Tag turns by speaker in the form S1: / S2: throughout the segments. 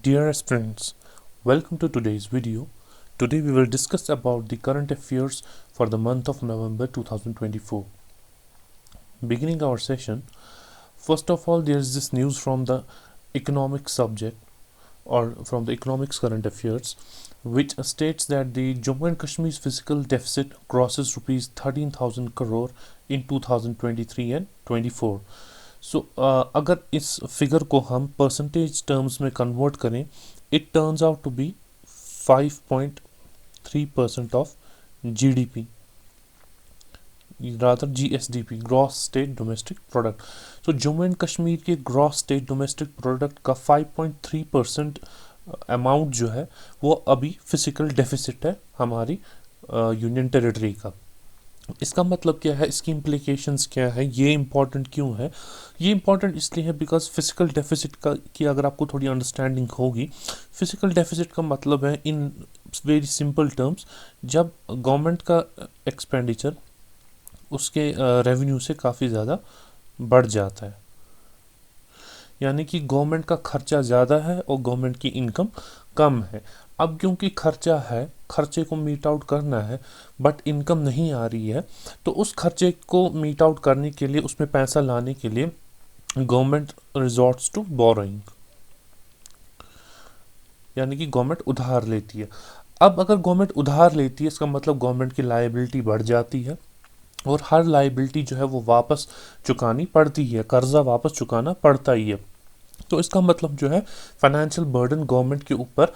S1: Dear friends, welcome to today's video. Today we will discuss about the current affairs for the month of November 2024. Beginning our session, first of all there is this news from the economic subject or from the economics current affairs, which states that the Jammu and Kashmir's fiscal deficit crosses rupees 13,000 crore in 2023 and 24. सो अगर इस figure को हम percentage terms में convert करें, it turns out to be 5.3% of GDP, rather GSDP, gross state domestic product. So Jammu and Kashmir के gross state domestic product का 5.3% amount जो है वो अभी फिजिकल डेफिसिट है हमारी यूनियन टेरिटरी का। इसका मतलब क्या है, इसकी इम्प्लीकेशंस क्या है, ये इम्पॉर्टेंट क्यों है? ये इम्पॉर्टेंट इसलिए है बिकॉज फिजिकल डेफिसिट का की अगर आपको थोड़ी अंडरस्टैंडिंग होगी, फिजिकल डेफिसिट का मतलब है इन वेरी सिंपल टर्म्स, जब गवर्नमेंट का एक्सपेंडिचर उसके रेवेन्यू से काफ़ी ज़्यादा बढ़ जाता है, यानी कि गवर्नमेंट का खर्चा ज़्यादा है और गवर्नमेंट की इनकम कम है। अब क्योंकि खर्चा है, खर्चे को मीट आउट करना है बट इनकम नहीं आ रही है, तो उस खर्चे को मीट आउट करने के लिए, उसमें पैसा लाने के लिए गवर्नमेंट रिजॉर्ट्स टू बोरोइंग, यानी कि गवर्नमेंट उधार लेती है। अब अगर गवर्नमेंट उधार लेती है, इसका मतलब गवर्नमेंट की लायबिलिटी बढ़ जाती है और हर लायबिलिटी जो है वो वापस चुकानी पड़ती है, कर्जा वापस चुकाना पड़ता ही है। तो इसका मतलब जो है फाइनेंशियल बर्डन गवर्नमेंट के ऊपर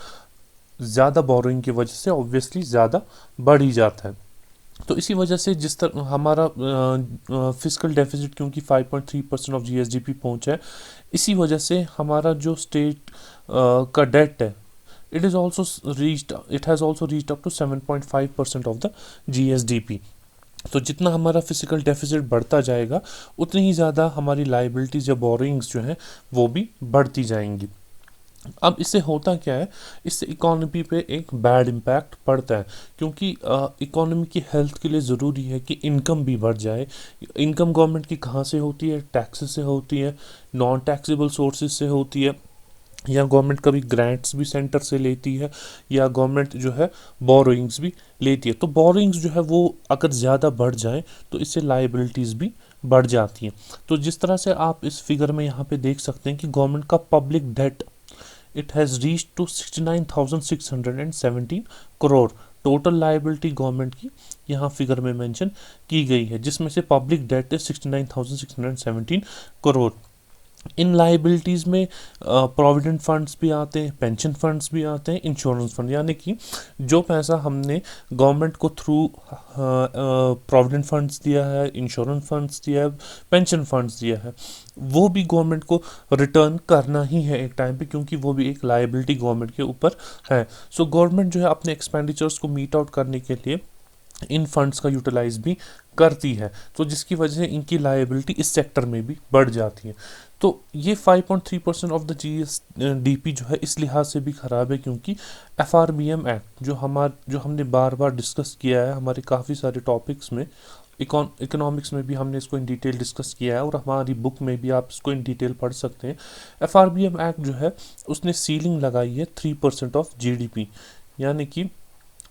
S1: ज़्यादा बोरोइंग की वजह से ऑब्वियसली ज़्यादा बढ़ ही जाता है। तो इसी वजह से जिस तरह हमारा फिजिकल डेफिसिट क्योंकि 5.3% ऑफ जीएसडीपी पहुंचा है, इसी वजह से हमारा जो स्टेट का डेट है, it has also reached up to 7.5% of the GSDP. तो जितना हमारा फिजिकल डेफिसिट बढ़ता जाएगा, उतनी ही ज़्यादा हमारी लायबिलिटीज़ या बोरोइंग्स जो हैं वो भी बढ़ती जाएंगी। अब इससे होता क्या है, इससे इकोनॉमी पे एक बैड इम्पैक्ट पड़ता है, क्योंकि इकोनॉमी की हेल्थ के लिए ज़रूरी है कि इनकम भी बढ़ जाए। इनकम गवर्नमेंट की कहाँ से होती है? टैक्सेस से होती है, नॉन टैक्सेबल सोर्सेज से होती है, या गवर्नमेंट कभी ग्रांट्स भी सेंटर से लेती है, या गवर्नमेंट जो है बोरोइंग्स भी लेती है। तो बोरोइंग्स जो है वो अगर ज़्यादा बढ़ जाए तो इससे लायबिलिटीज़ भी बढ़ जाती हैं। तो जिस तरह से आप इस फिगर में यहाँ पे देख सकते हैं कि गवर्नमेंट का public debt, it has reach to 69,617 crore. Total liability government की यहाँ फिगर में मेंशन की गई है, जिसमें से public debt is 69,617 crore. In liabilities में प्रोविडेंट फंड्स भी आते हैं, पेंशन फंड्स भी आते हैं, इंश्योरेंस फंड, यानी कि जो पैसा हमने गवर्नमेंट को थ्रू प्रोविडेंट फंड्स दिया है, इंश्योरेंस फंड्स दिया है, पेंशन फंड्स दिया है, वो भी गवर्नमेंट को रिटर्न करना ही है एक टाइम पे, क्योंकि वो भी एक लाइबिलिटी गवर्नमेंट के ऊपर है। सो गवर्नमेंट जो है अपने एक्सपेंडिचर्स को मीट आउट करने के लिए इन फंड्स का यूटिलाइज भी करती है, तो जिसकी वजह से इनकी लायबिलिटी इस सेक्टर में भी बढ़ जाती है। तो ये 5.3% ऑफ द जीएसडीपी जो है इस लिहाज से भी ख़राब है, क्योंकि एफआरबीएम एक्ट जो हमने बार बार डिस्कस किया है हमारे काफ़ी सारे टॉपिक्स में, इकोनॉमिक्स में भी हमने इसको इन डिटेल डिस्कस किया है और हमारी बुक में भी आप इसको इन डिटेल पढ़ सकते हैं। एफआरबीएम एक्ट जो है उसने सीलिंग लगाई है 3% ऑफ जीडीपी, यानी कि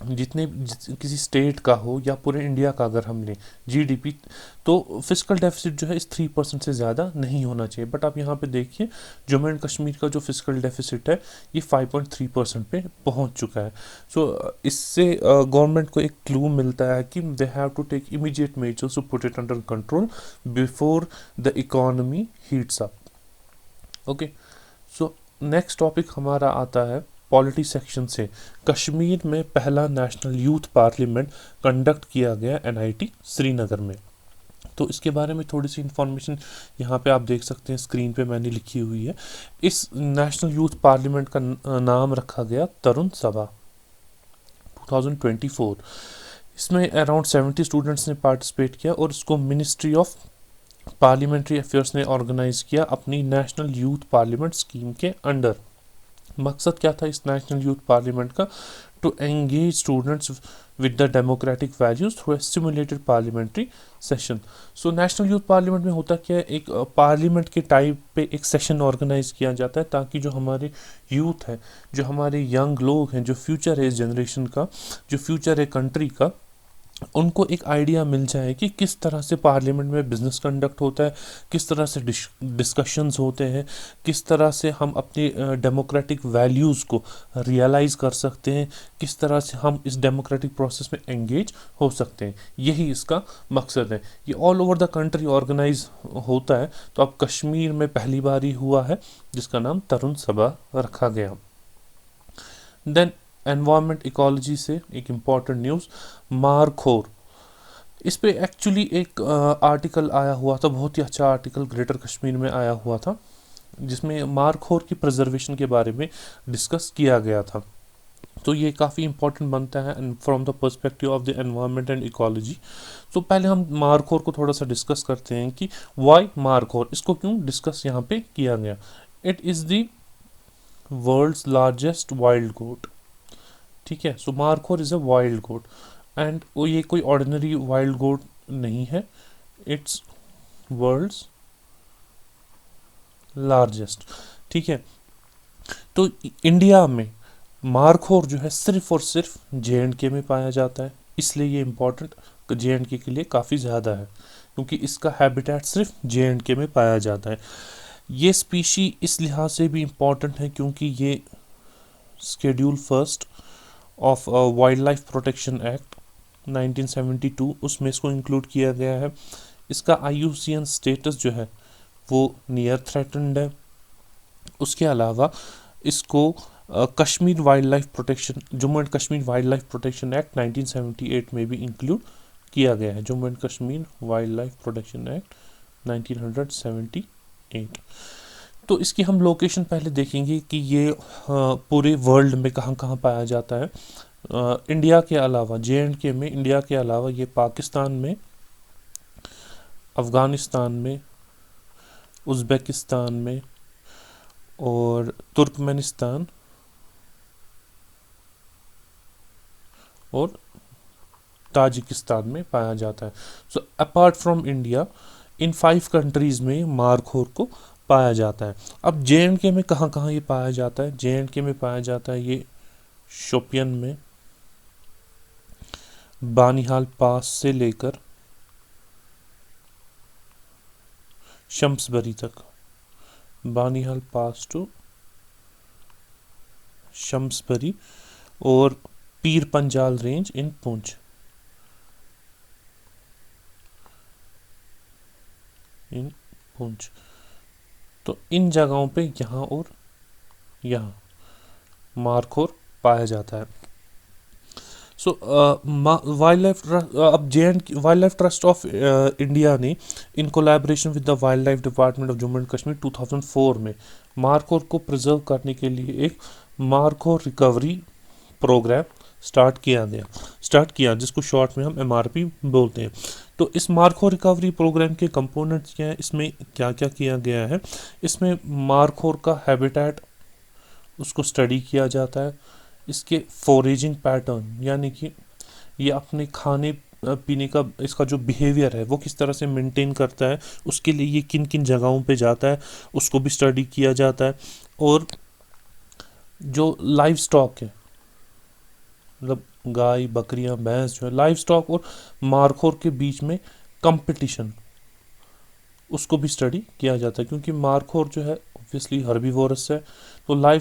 S1: किसी स्टेट का हो या पूरे इंडिया का अगर हमने जीडीपी, तो फिजिकल डेफिसिट जो है इस 3% से ज़्यादा नहीं होना चाहिए। बट आप यहाँ पे देखिए जम्मू एंड कश्मीर का जो फिजिकल डेफिसिट है ये 5.3% पे पहुँच चुका है। सो इससे गवर्नमेंट को एक क्लू मिलता है कि they have to take immediate measures to put it under control before the economy heats up. Okay, so next topic हमारा आता है पॉलिटी सेक्शन से। कश्मीर में पहला नेशनल यूथ पार्लियामेंट कंडक्ट किया गया एनआईटी श्रीनगर में। तो इसके बारे में थोड़ी सी इन्फॉर्मेशन यहाँ पे आप देख सकते हैं, स्क्रीन पे मैंने लिखी हुई है। इस नेशनल यूथ पार्लियामेंट का नाम रखा गया तरुण सभा 2024। इसमें अराउंड 70 स्टूडेंट्स ने पार्टिसिपेट किया और इसको मिनिस्ट्री ऑफ पार्लियामेंट्री अफेयर्स ने ऑर्गेनाइज किया अपनी नेशनल यूथ पार्लियामेंट स्कीम के अंडर। मकसद क्या था इस नेशनल यूथ पार्लियामेंट का? To engage students with the democratic values through a stimulated parliamentary session. So national youth parliament में होता क्या है, एक पार्लियामेंट के टाइप पे एक सेशन ऑर्गेनाइज किया जाता है ताकि जो हमारे यूथ है, जो हमारे यंग लोग हैं, जो फ्यूचर है इस जनरेशन का, जो फ्यूचर है कंट्री का, उनको एक आइडिया मिल जाए कि किस तरह से पार्लियामेंट में बिजनेस कंडक्ट होता है, किस तरह से डिस्कशंस होते हैं, किस तरह से हम अपनी डेमोक्रेटिक वैल्यूज़ को रियलाइज़ कर सकते हैं, किस तरह से हम इस डेमोक्रेटिक प्रोसेस में एंगेज हो सकते हैं। यही इसका मकसद है। ये all over the country organise होता है। तो अब कश्मीर में पहली बार ही हुआ है, जिसका नाम तरुण सभा रखा गया। देन एनवायरमेंट इकोलॉजी से एक इम्पॉर्टेंट न्यूज़, मारखोर। इस पे एक्चुअली एक आर्टिकल आया हुआ था, बहुत ही अच्छा आर्टिकल ग्रेटर कश्मीर में आया हुआ था, जिसमें मारखोर की प्रिजर्वेशन के बारे में डिस्कस किया गया था। तो ये काफ़ी इंपॉर्टेंट बनता है from the perspective of the environment and ecology. तो पहले हम मारखोर को थोड़ा सा डिस्कस करते हैं कि वाई मारखोर, इसको क्यों डिस्कस यहाँ पे किया गया। It is the world's largest wild goat. ठीक है, so markhor is a wild goat and वो ये कोई ऑर्डिनरी वाइल्ड गोट नहीं है, इट्स वर्ल्ड्स लार्जेस्ट। ठीक है, तो इंडिया में मारखोर जो है सिर्फ और सिर्फ JNK में पाया जाता है, इसलिए ये इम्पोर्टेंट JNK के लिए काफ़ी ज़्यादा है, क्योंकि इसका हैबिटेट सिर्फ JNK में पाया जाता है। ये स्पीशी इस लिहाज से भी इम्पोर्टेंट है क्योंकि ये schedule first of wild life protection act 1972 उसमें इसको इंक्लूड किया गया है। इसका IUCN स्टेटस जो है वो नियर थ्रेटन्ड है। उसके अलावा इसको Kashmir wild life protection, Jammu and Kashmir wild life protection act 1978 में भी इंक्लूड किया गया है। Jammu and Kashmir wild life protection act 1978। तो इसकी हम लोकेशन पहले देखेंगे कि ये पूरे वर्ल्ड में कहाँ कहाँ पाया जाता है। इंडिया के अलावा JNK में, इंडिया के अलावा ये पाकिस्तान में, अफ़गानिस्तान में, उज़्बेकिस्तान में और तुर्कमेनिस्तान और ताजिकिस्तान में पाया जाता है। So apart from India in 5 countries में मारखोर को पाया जाता है। अब JNK में कहाँ कहाँ ये पाया जाता है? JNK में पाया जाता है ये शोपियन में, बानिहाल पास से लेकर शम्सबरी तक, बानिहाल पास टू शम्सबरी, और पीर पंजाल रेंज इन पुंछ, तो इन जगहों पे यहाँ और यहाँ मारखोर पाया जाता है। सो वाइल्ड लाइफ, अब wildlife trust of India ने in collaboration with the wildlife department of Jammu and Kashmir 2004 में मारखोर को प्रिजर्व करने के लिए एक मारखोर रिकवरी प्रोग्राम स्टार्ट किया जिसको शॉर्ट में हम MRP बोलते हैं। तो इस मारखोर रिकवरी प्रोग्राम के कंपोनेंट्स क्या हैं, इसमें क्या क्या किया गया है? इसमें मारखोर का हैबिटेट उसको स्टडी किया जाता है, इसके फोरेजिंग पैटर्न, यानी कि ये अपने खाने पीने का इसका जो बिहेवियर है वो किस तरह से मेंटेन करता है, उसके लिए ये किन किन जगहों पे जाता है उसको भी स्टडी किया जाता है। और जो लाइव स्टॉक है, मतलब गाय बकरियां भैंस, जो है लाइव स्टॉक और मारखोर के बीच में कंपटीशन, उसको भी स्टडी किया जाता है, क्योंकि मारखोर जो है ऑब्वियसली हर्बीवोरस है। तो लाइव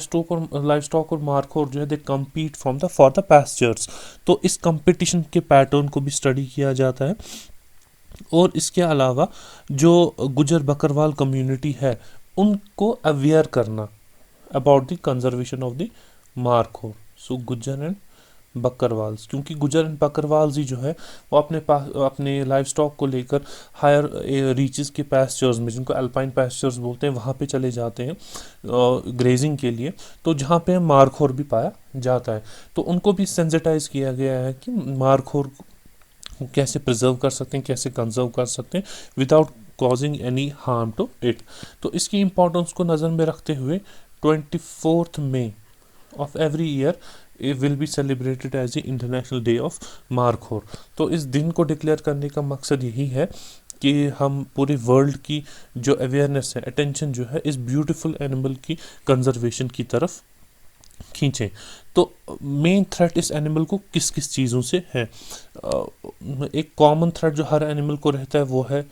S1: स्टॉक और मारखोर जो है they compete from the for the pastures. तो इस कंपटीशन के पैटर्न को भी स्टडी किया जाता है। और इसके अलावा जो गुजर बकरवाल कम्युनिटी है उनको अवेयर करना about the conservation of the markhor. So Gujjar and बकरवाल्स, क्योंकि गुजर एंड बकरवाल्स ही जो है वो अपने पास अपने लाइव स्टॉक को लेकर हायर रीचेस के पैस्चर्स में, जिनको अल्पाइन पैस्चर्स बोलते हैं, वहाँ पे चले जाते हैं ग्रेजिंग के लिए। तो जहाँ पे मारखोर भी पाया जाता है, तो उनको भी सेंसिटाइज किया गया है कि मारखोर कैसे प्रिजर्व कर सकते हैं, कैसे कंजर्व कर सकते हैं without causing any harm to it. तो इसकी इम्पोर्टेंस को नज़र में रखते हुए 24 May of every year will be celebrated as a international day of markhor. तो इस दिन को डिक्लेयर करने का मकसद यही है कि हम पूरे वर्ल्ड की जो अवेयरनेस है, अटेंशन जो है इस ब्यूटीफुल एनिमल की कंजर्वेशन की तरफ खींचें। तो मेन थ्रेट इस एनिमल को किस किस चीज़ों से है? एक कॉमन थ्रेट जो हर एनिमल को रहता है वो है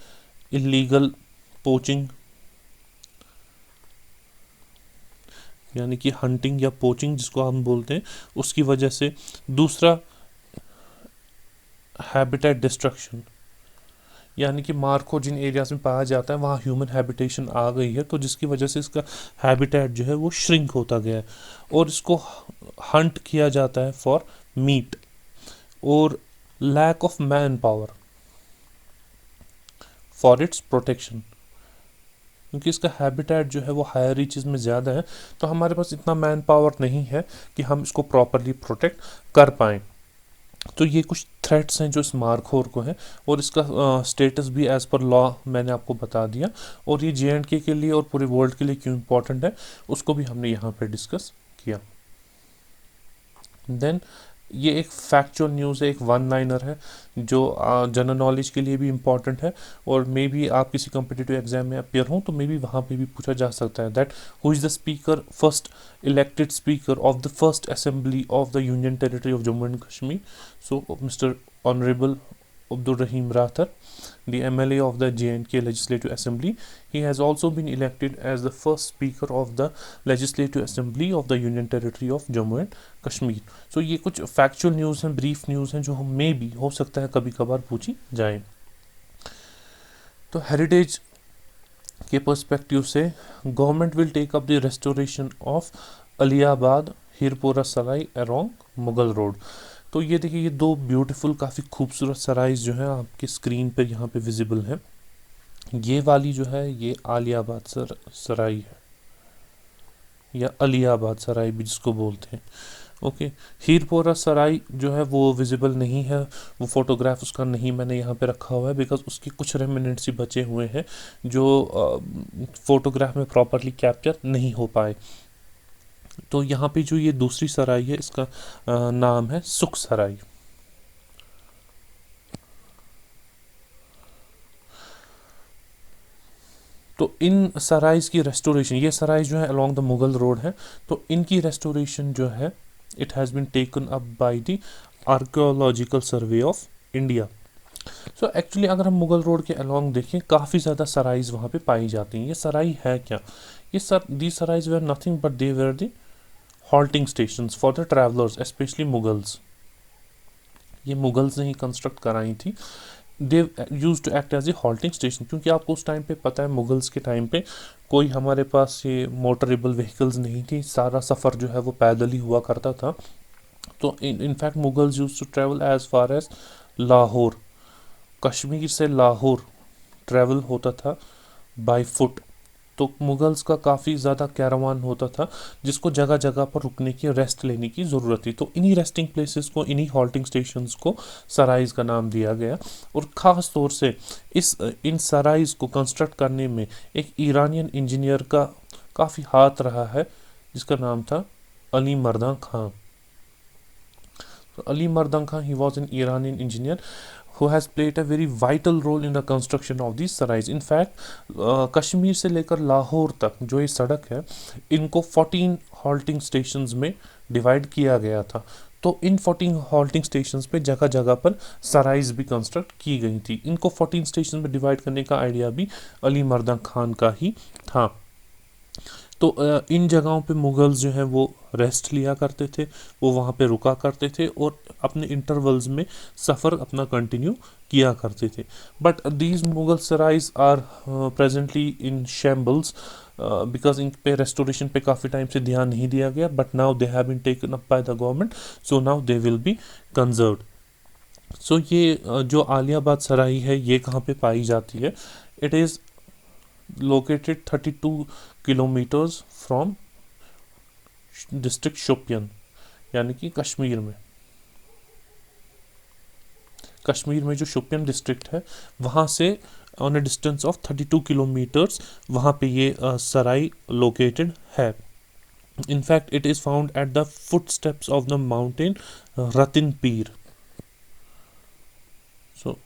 S1: इलीगल पोचिंग, यानी कि हंटिंग या पोचिंग जिसको हम बोलते हैं, उसकी वजह से। दूसरा हैबिटेट डिस्ट्रक्शन, यानी कि मारखोर जिन एरियाज में पाया जाता है वहाँ ह्यूमन हैबिटेशन आ गई है, तो जिसकी वजह से इसका हैबिटेट जो है वो श्रिंक होता गया है और इसको हंट किया जाता है फॉर मीट। और lack of manpower for its protection, क्योंकि इसका हैबिटेट जो है वो हायर रीचेस में ज़्यादा है, तो हमारे पास इतना मैन पावर नहीं है कि हम इसको प्रॉपरली प्रोटेक्ट कर पाएँ। तो ये कुछ थ्रेट्स हैं जो इस मारखोर को है, और इसका स्टेटस भी एज़ पर लॉ मैंने आपको बता दिया, और ये JNK के लिए और पूरे वर्ल्ड के लिए क्यों इम्पोर्टेंट है उसको भी हमने यहाँ पे डिस्कस किया। देन ये एक फैक्चुअल न्यूज़ है, एक वन लाइनर है जो जनरल नॉलेज के लिए भी इम्पॉर्टेंट है, और मे बी आप किसी कम्पिटिटिव एग्जाम में अपियर हों तो मे बी वहाँ पे भी पूछा जा सकता है that who is the speaker, first elected speaker of the first assembly of the union territory of Jammu and Kashmir. So mister honourable Abdur Rahim Rathar, the MLA of the JNK Legislative Assembly. He has also been elected as the first Speaker of the Legislative Assembly of the Union Territory of Jammu and Kashmir. So ये कुछ factual news हैं, brief news हैं जो हम मे भी हो सकता है कभी कभार पूछी जाए। तो हेरिटेज के पर्सपेक्टिव से government will take up the restoration of Aliabad Hirpora Sarai along Mughal road. तो ये देखिए, ये दो ब्यूटीफुल काफ़ी खूबसूरत सराइज जो है आपके स्क्रीन पर यहाँ पे विजिबल है। ये वाली जो है ये आलियाबाद सराय है, या अलियाबाद सराय भी जिसको बोलते हैं। ओके, हीरपोरा सराय जो है वो विजिबल नहीं है, वो फोटोग्राफ उसका नहीं मैंने यहाँ पे रखा हुआ है बिकॉज उसके कुछ रेमिनेंट्स ही बचे हुए हैं जो फोटोग्राफ में प्रॉपरली कैप्चर नहीं हो पाए। तो यहाँ पे जो ये दूसरी सराय है इसका नाम है सुख सराय। तो इन सराइज की रेस्टोरेशन, ये सराइज जो है अलोंग द मुगल रोड है, तो इनकी रेस्टोरेशन जो है it has been taken up by the archaeological survey of India. So actually अगर हम मुगल रोड के अलोंग देखें काफ़ी ज़्यादा सराइज वहाँ पे पाई जाती हैं। ये सराय है क्या? ये the sarais were nothing but they were the halting stations for the travellers, specially Mughals. ये मुगल्स ने ही कंस्ट्रक्ट कराई थी। They use to act as a halting station, क्योंकि आपको उस टाइम पे पता है मुगल्स के टाइम पे कोई हमारे पास ये मोटरेबल व्हीकल्स नहीं थी, सारा सफ़र जो है वो पैदल ही हुआ करता था। तो in fact Mughals use to travel as far as Lahore. Kashmir से लाहौर ट्रैवल होता था बाय फुट। तो मुगल्स का काफ़ी ज़्यादा कैरावान होता था जिसको जगह जगह पर रुकने की, रेस्ट लेने की ज़रूरत थी। तो इन्हीं रेस्टिंग प्लेसेस को, इन्हीं हॉल्टिंग स्टेशंस को सराइज का नाम दिया गया। और ख़ास तौर से इन सराइज को कंस्ट्रक्ट करने में एक ईरानियन इंजीनियर का काफ़ी हाथ रहा है जिसका नाम था अली मर्दां खां। तो Ali Mardan Khan, he was an Iranian engineer who has played a very vital role in the construction of these sarais. In fact Kashmir से लेकर लाहौर तक जो ये सड़क है इनको 14 हॉल्टिंग स्टेशंस में डिवाइड किया गया था। तो इन 14 हॉल्टिंग स्टेशंस पे जगह जगह पर सराइज भी कंस्ट्रक्ट की गई थी। इनको 14 स्टेशन में डिवाइड करने का आइडिया भी अली मर्दां खान का ही था। तो इन जगहों पे मुगल्स जो हैं वो रेस्ट लिया करते थे, वो वहाँ पे रुका करते थे और अपने इंटरवल्स में सफ़र अपना कंटिन्यू किया करते थे। But these Mughal sarais are presently in shambles because in पे रेस्टोरेशन पे काफ़ी टाइम से ध्यान नहीं दिया गया। But now they have been taken up by the government, so now they will be conserved. So ये जो आलियाबाद सराय है ये कहाँ पे पाई जाती है? It is located 32 kilometres from district Shopian, यानी कि कश्मीर में जो शोपियन डिस्ट्रिक्ट है वहाँ से on A distance of 32 kilometres वहाँ पे ये सराय लोकेटेड है। In fact, it is found at the footsteps of the mountain Ratin Pir. So,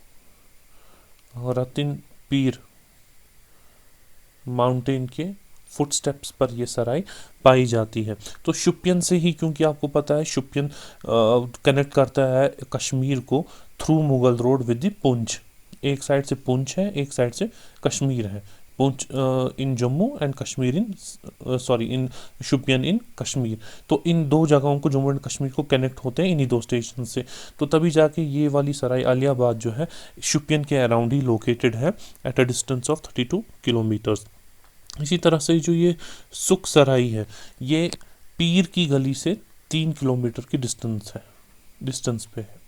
S1: Ratin Pir mountain के फुटस्टेप्स पर ये सराय पाई जाती है। तो शुपियन से ही, क्योंकि आपको पता है शुपियन कनेक्ट करता है कश्मीर को through Mughal road with the Poonch. एक साइड से पुंछ है, एक साइड से कश्मीर है। पुंछ इन जम्मू एंड कश्मीर इन इन शुपियन इन कश्मीर। तो इन दो जगहों को, जम्मू एंड कश्मीर को कनेक्ट होते हैं इन्हीं दो स्टेशन से। तो तभी जाके ये वाली सराय अलियाबाद जो है शुपियन के अराउंड ही लोकेटेड है at a distance of 32 kilometres. इसी तरह से जो ये सुख सराई है ये पीर की गली से 3 किलोमीटर की डिस्टेंस पे है।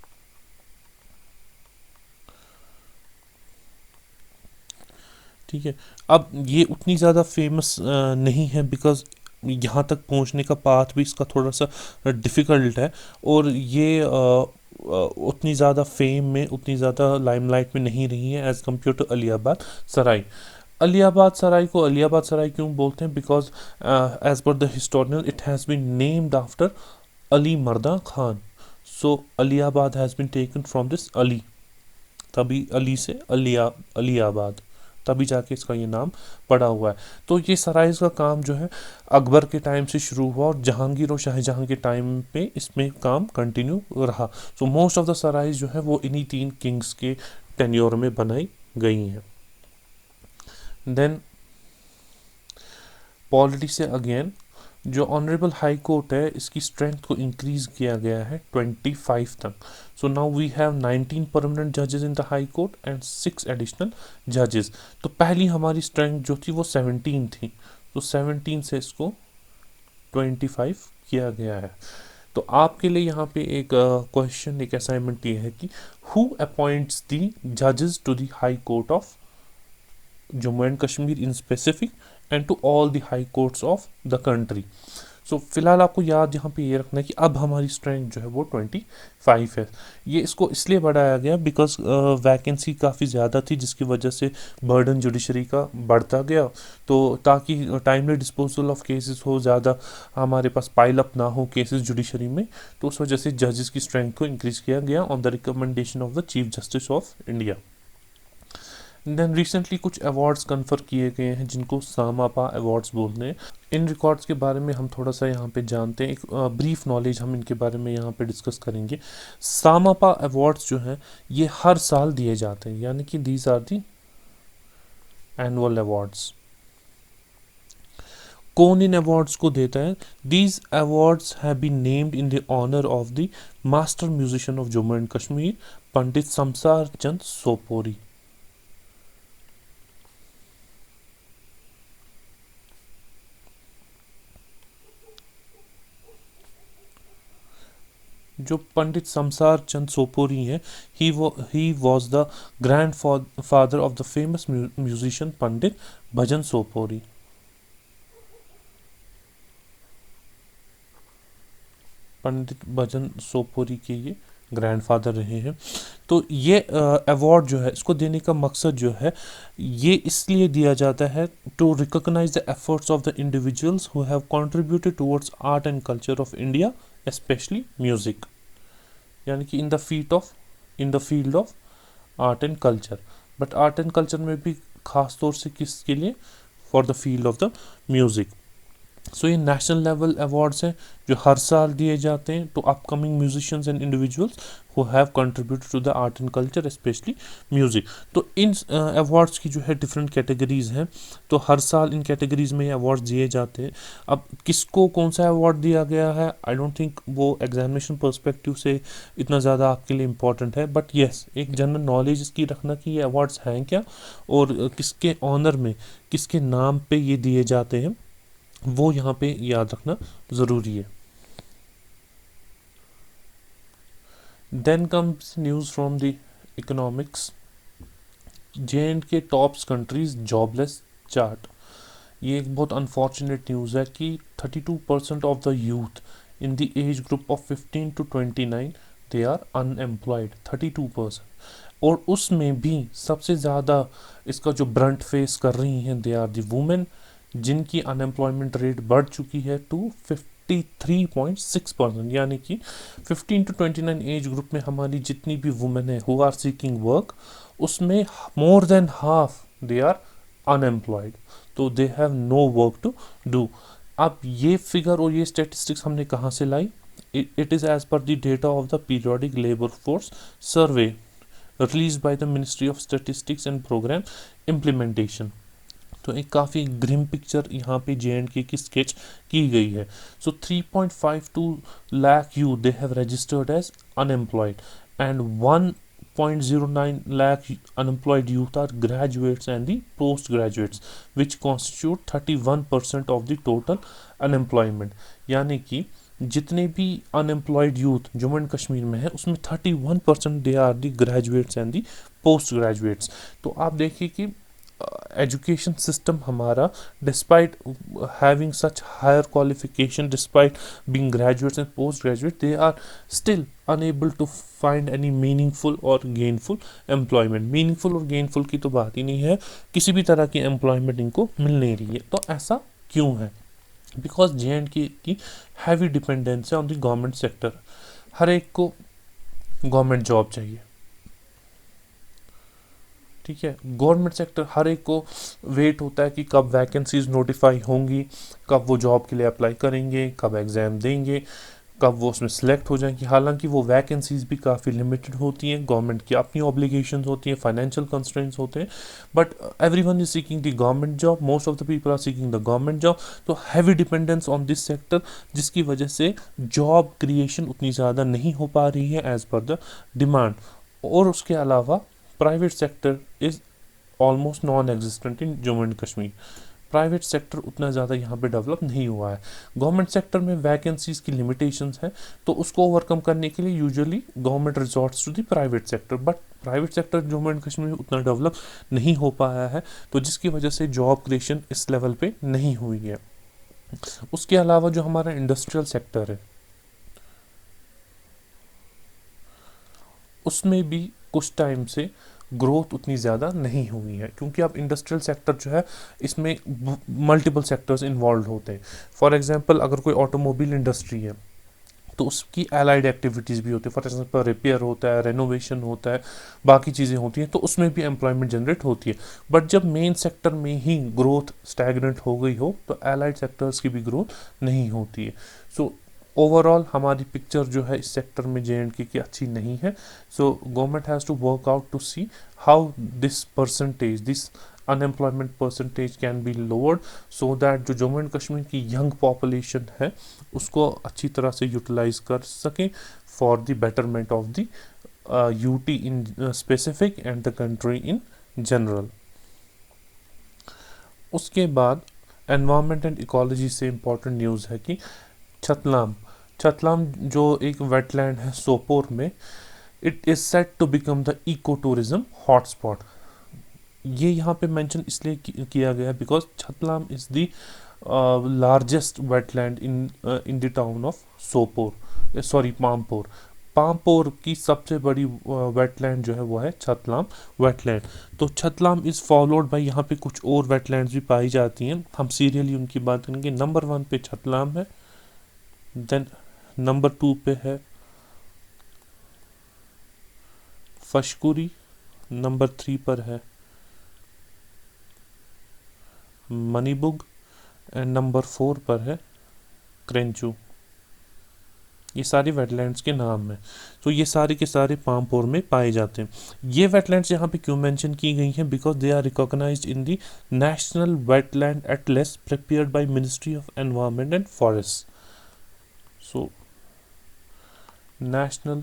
S1: ठीक है, अब ये उतनी ज़्यादा फेमस नहीं है बिकॉज यहाँ तक पहुँचने का पाथ भी इसका थोड़ा सा डिफ़िकल्ट है, और ये उतनी ज़्यादा फेम में, उतनी ज़्यादा लाइमलाइट में नहीं रही है as compare to Aliabad Sarai. Aliabad Sarai को अलियाबाद सराय क्यों बोलते हैं? Because as per the historian it has been named after Ali Mardan Khan. So Aliabad has been taken from this Ali, तभी अली से अलियाबाद, तभी जाके इसका ये नाम पड़ा हुआ है। तो ये सराइज का काम जो है अकबर के टाइम से शुरू हुआ और जहांगीर और शाहजहां के टाइम पे इसमें काम कंटिन्यू रहा। सो मोस्ट ऑफ द सराइज जो है वो इन्हीं 3 किंग्स के टेन्योर में बनाई गई हैं। देन पॉलिटी से अगेन जो ऑनरेबल हाई कोर्ट है इसकी स्ट्रेंथ को इंक्रीज किया गया है 25 तक। So now we have 19 permanent जजेस in the high court and 6 additional जजेस। तो पहली हमारी स्ट्रेंथ जो थी वो 17 थी, तो 17 से इसको 25 किया गया है। तो आपके लिए यहाँ पे एक क्वेश्चन, एक असाइनमेंट ये है कि हु अपॉइंट्स द जजेस to the high court of Jammu and Kashmir in specific and to all the high courts of the country. So फिलहाल आपको याद यहाँ पे ये रखना है कि अब हमारी स्ट्रेंथ जो है वो 25 है। ये इसको इसलिए बढ़ाया गया बिकॉज वैकेंसी काफ़ी ज़्यादा थी जिसकी वजह से बर्डन जुडिशरी का बढ़ता गया। तो ताकि टाइमली डिस्पोजल ऑफ केसेस हो, ज़्यादा हमारे पास पाइल अप ना हो केसेस जुडिशरी में, तो उस वजह से जजेस की स्ट्रेंथ को इंक्रीज किया गया on the recommendation of the chief justice of India. Then recently कुछ अवार्ड्स कन्फर किए गए हैं जिनको सामापा अवार्ड्स बोलते हैं। इन रिकॉर्ड्स के बारे में हम थोड़ा सा यहाँ पे जानते हैं, एक ब्रीफ नॉलेज हम इनके बारे में यहाँ पे डिस्कस करेंगे। सामापा अवार्ड्स जो हैं ये हर साल दिए जाते हैं, यानी कि these are the annual awards. कौन इन अवार्ड्स को देता है? These awards have been named in the honour of the master musician of Jammu and Kashmir Pandit Shamshar Chand Sopori. जो पंडित शमशार चंद सोपोरी हैं, he was the grandfather of the famous musician Pandit Bhajan Sopori. Pandit Bhajan Sopori के ये ग्रैंडफादर रहे हैं। तो ये अवार्ड जो है इसको देने का मकसद जो है ये इसलिए दिया जाता है to recognise the efforts of the individuals who have contributed towards art and culture of India, specially music, यानी कि in the field of art and culture. But art and culture में भी खास तौर से किसके लिए? For the field of the music. So ये नेशनल लेवल अवार्ड्स हैं जो हर साल दिए जाते हैं to upcoming musicians and individuals who have contributed to the art and culture, specially music. तो इन अवार्ड्स की जो है डिफरेंट कैटेगरीज हैं, तो हर साल इन कैटेगरीज में ये अवार्ड्स दिए जाते हैं। अब किसको कौन सा अवार्ड दिया गया है, आई डोंट थिंक वो एग्जामिनेशन पर्सपेक्टिव से इतना ज़्यादा आपके लिए इम्पोर्टेंट है, बट येस एक जनरल नॉलेज इसकी रखना कि ये अवार्ड्स हैं क्या और किसके ऑनर में, किसके नाम पे ये दिए जाते हैं, वो यहाँ पे याद रखना ज़रूरी है। Then comes news from the economics. J&K tops countries jobless chart. ये एक बहुत अनफॉर्चुनेट न्यूज़ है कि 32% of the youth in the age group of 15 to 29 they are unemployed, 32%। और उसमें भी सबसे ज़्यादा इसका जो ब्रंट फेस कर रही हैं दे आर द वुमेन, जिनकी अनएम्प्लॉयमेंट रेट बढ़ चुकी है टू 53.6%, यानी कि 15 to 29 एज ग्रुप में हमारी जितनी भी वुमेन है हु आर सीकिंग वर्क, उसमें more than half they are unemployed, तो they have no work to do. अब ये फिगर और ये स्टेटिस्टिक्स हमने कहाँ से लाई? It is as per the data of the periodic labour force survey release by the ministry of statistics and programme implementation. तो एक काफ़ी ग्रिम पिक्चर यहाँ पे JNK की स्केच की गई है। So 3.52 lakh you they have registered as unemployed and 1.09 lakh unemployed youth are graduates and the postgraduates, which constitute 31% of the total unemployment। यानी कि जितने भी unemployed youth Jammu and Kashmir में है उसमें 31% they are the graduates and the post graduates. तो आप देखिए कि एजुकेशन सिस्टम हमारा despite having such higher qualification, despite being graduates and post graduate, they are still unable to find any meaningful और gainful employment. Meaningful और gainful की तो बात ही नहीं है, किसी भी तरह की एम्प्लॉयमेंट इनको मिल नहीं रही है। तो ऐसा क्यों है? बिकॉज JNK की हैवी डिपेंडेंस है ऑन द गवर्नमेंट सेक्टर। हर एक को गवर्नमेंट जॉब चाहिए, ठीक है। गवर्नमेंट सेक्टर हर एक को वेट होता है कि कब वैकेंसीज नोटिफाई होंगी, कब वो जॉब के लिए अप्लाई करेंगे, कब एग्ज़ाम देंगे, कब वो उसमें सिलेक्ट हो जाएंगे। हालांकि वो वैकेंसीज भी काफ़ी लिमिटेड होती हैं, गवर्नमेंट की अपनी ऑब्लिगेशंस होती हैं, फाइनेंशियल कंस्ट्रेंट्स होते हैं, but everyone is seeking the government job, most of the people are seeking the government job. तो heavy dependence on this sector, जिसकी वजह से जॉब क्रिएशन उतनी ज़्यादा नहीं हो पा रही है एज पर द डिमांड। और उसके अलावा private sector is almost non existent in Jammu and Kashmir. Private sector उतना ज़्यादा यहाँ पे डेवलप नहीं हुआ है। गवर्नमेंट सेक्टर में वैकेंसीज की लिमिटेशंस हैं, तो उसको ओवरकम करने के लिए usually government resorts to the private sector, but private sector Jammu and Kashmir में उतना डेवलप नहीं हो पाया है, तो जिसकी वजह से जॉब क्रिएशन इस लेवल पे नहीं हुई है। उसके अलावा जो हमारा इंडस्ट्रियल सेक्टर है उसमें भी कुछ टाइम से ग्रोथ उतनी ज़्यादा नहीं हुई है, क्योंकि अब इंडस्ट्रियल सेक्टर जो है इसमें मल्टीपल सेक्टर्स इन्वॉल्व होते हैं। फॉर एग्जांपल अगर कोई ऑटोमोबाइल इंडस्ट्री है तो उसकी एलाइड एक्टिविटीज़ भी होती है, फॉर एग्जांपल रिपेयर होता है, रेनोवेशन होता है, बाकी चीज़ें होती हैं, तो उसमें भी एम्प्लॉयमेंट जनरेट होती है। बट जब मेन सेक्टर में ही ग्रोथ स्टैग्नेंट हो गई हो तो एलाइड सेक्टर्स की भी ग्रोथ नहीं होती है। सो ओवरऑल हमारी पिक्चर जो है इस सेक्टर में JNK की अच्छी नहीं है। So government has to work out to see how this percentage, this unemployment percentage can be lowered, so that जो जम्मू एंड कश्मीर की यंग पॉपुलेशन है उसको अच्छी तरह से यूटिलाइज कर सकें for the betterment of the UT in specific and the country in general. उसके बाद एनवायरनमेंट एंड इकोलॉजी से इम्पॉर्टेंट न्यूज़ है कि छतलाम जो एक वेटलैंड है सोपोर में, it is set to become the eco tourism hotspot. ये यहाँ पे मेंशन इसलिए किया गया because Chatlam is the largest wetland in the town of Sopore, sorry Pampore. Pampore की सबसे बड़ी वेटलैंड जो है वो है छतलाम वेटलैंड। तो छतलाम इज़ फॉलोड बाय यहाँ पे कुछ और वेटलैंड्स भी पाई जाती हैं, हम सीरियली उनकी बात करेंगे। नंबर 1 पे छतलाम है, देन नंबर 2 पे है फशकुरी, नंबर 3 पर है मणिबुग एंड नंबर 4 पर है क्रेंचू। ये सारी वेटलैंड्स के नाम हैं। तो ये सारे के सारे पामपोर में पाए जाते हैं। ये वेटलैंड्स यहाँ पे क्यों मेंशन की गई हैं? Because they are recognised in the national wetland atlas prepared by ministry of environment and forest. So national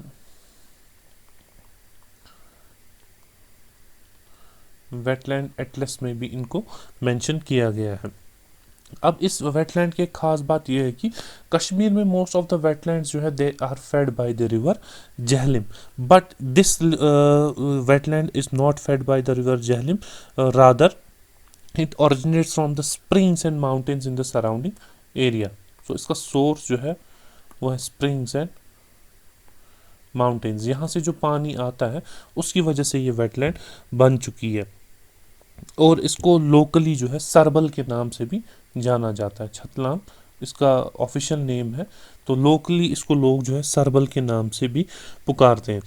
S1: wetland atlas में भी इनको मेंशन किया गया है। अब इस वेटलैंड की एक खास बात यह है कि कश्मीर में मोस्ट ऑफ द वेटलैंड्स जो है they are fed by the river Jhelum, but this wetland is not fed by the river Jhelum, rather it originates from the springs and mountains in the surrounding area. So इसका source जो है वो है springs and mountains. यहाँ से जो पानी आता है उसकी वजह से ये वेटलैंड बन चुकी है। और इसको लोकली जो है सरबल के नाम से भी जाना जाता है। छतलाम इसका ऑफिशियल नेम है, तो लोकली इसको लोग जो है सरबल के नाम से भी पुकारते हैं।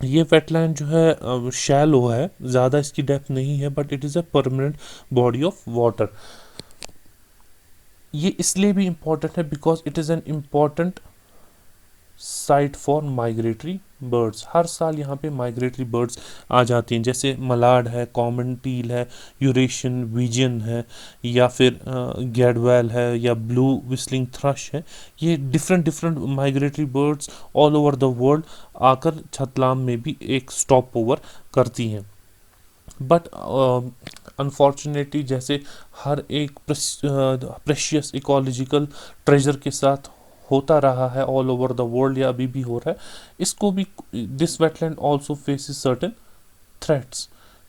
S1: ये वेटलैंड जो है शैलो है, ज़्यादा इसकी डेप्थ नहीं है, but it is a permanent body of water. ये इसलिए भी इम्पोर्टेंट है because it is an important site for migratory birds. हर साल यहाँ पे माइग्रेटरी बर्ड्स आ जाती हैं, जैसे मलाड है, कॉमन टील है, यूरेशियन विजन है, या फिर गैडवेल है, या ब्लू विस्लिंग थ्रश है। ये different different migratory birds all over the world आकर छतलाम में भी एक स्टॉप ओवर करती हैं। बट अनफॉर्चुनेटली जैसे हर एक प्रेशियस इकोलॉजिकल ट्रेजर के साथ होता रहा है ऑल ओवर द वर्ल्ड, या अभी भी हो रहा है, इसको भी this wetland also faces certain threats.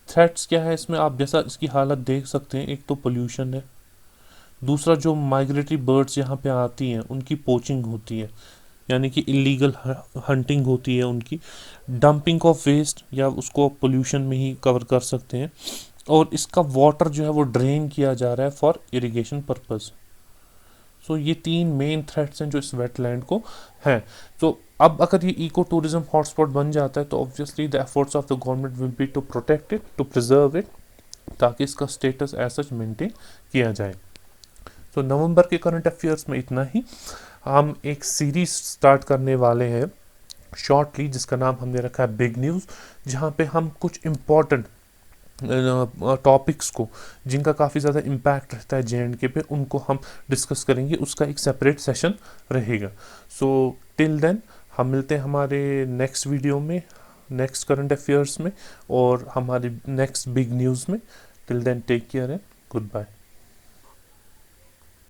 S1: Threats क्या है इसमें, आप जैसा इसकी हालत देख सकते हैं, एक तो पोल्यूशन है, दूसरा जो माइग्रेटरी बर्ड्स यहाँ पे आती हैं उनकी पोचिंग होती है, यानी कि इलीगल हंटिंग होती है उनकी, डंपिंग ऑफ वेस्ट, या उसको पोल्यूशन में ही कवर कर सकते हैं, और इसका वाटर जो है वो ड्रेन किया जा रहा है फॉर इरिगेशन पर्पस। सो ये तीन मेन थ्रेट्स हैं जो इस वेटलैंड को हैं। तो अब अगर ये इको टूरिज्म हॉटस्पॉट बन जाता है तो obviously the efforts of the government will be to protect it, to preserve it, ताकि इसका स्टेटस एज सच मेंटेन किया जाए। तो नवंबर के करंट अफेयर्स में इतना ही। हम एक सीरीज स्टार्ट करने वाले हैं शॉर्टली, जिसका नाम हमने रखा है बिग न्यूज़, जहाँ पे हम कुछ इम्पॉर्टेंट टॉपिक्स को जिनका काफ़ी ज़्यादा इम्पैक्ट रहता है JNK पे, उनको हम डिस्कस करेंगे। उसका एक सेपरेट सेशन रहेगा। सो टिल देन हम मिलते हैं हमारे नेक्स्ट वीडियो में, नेक्स्ट करंट अफेयर्स में, और हमारे नेक्स्ट बिग न्यूज़ में। Till then take care and good bye.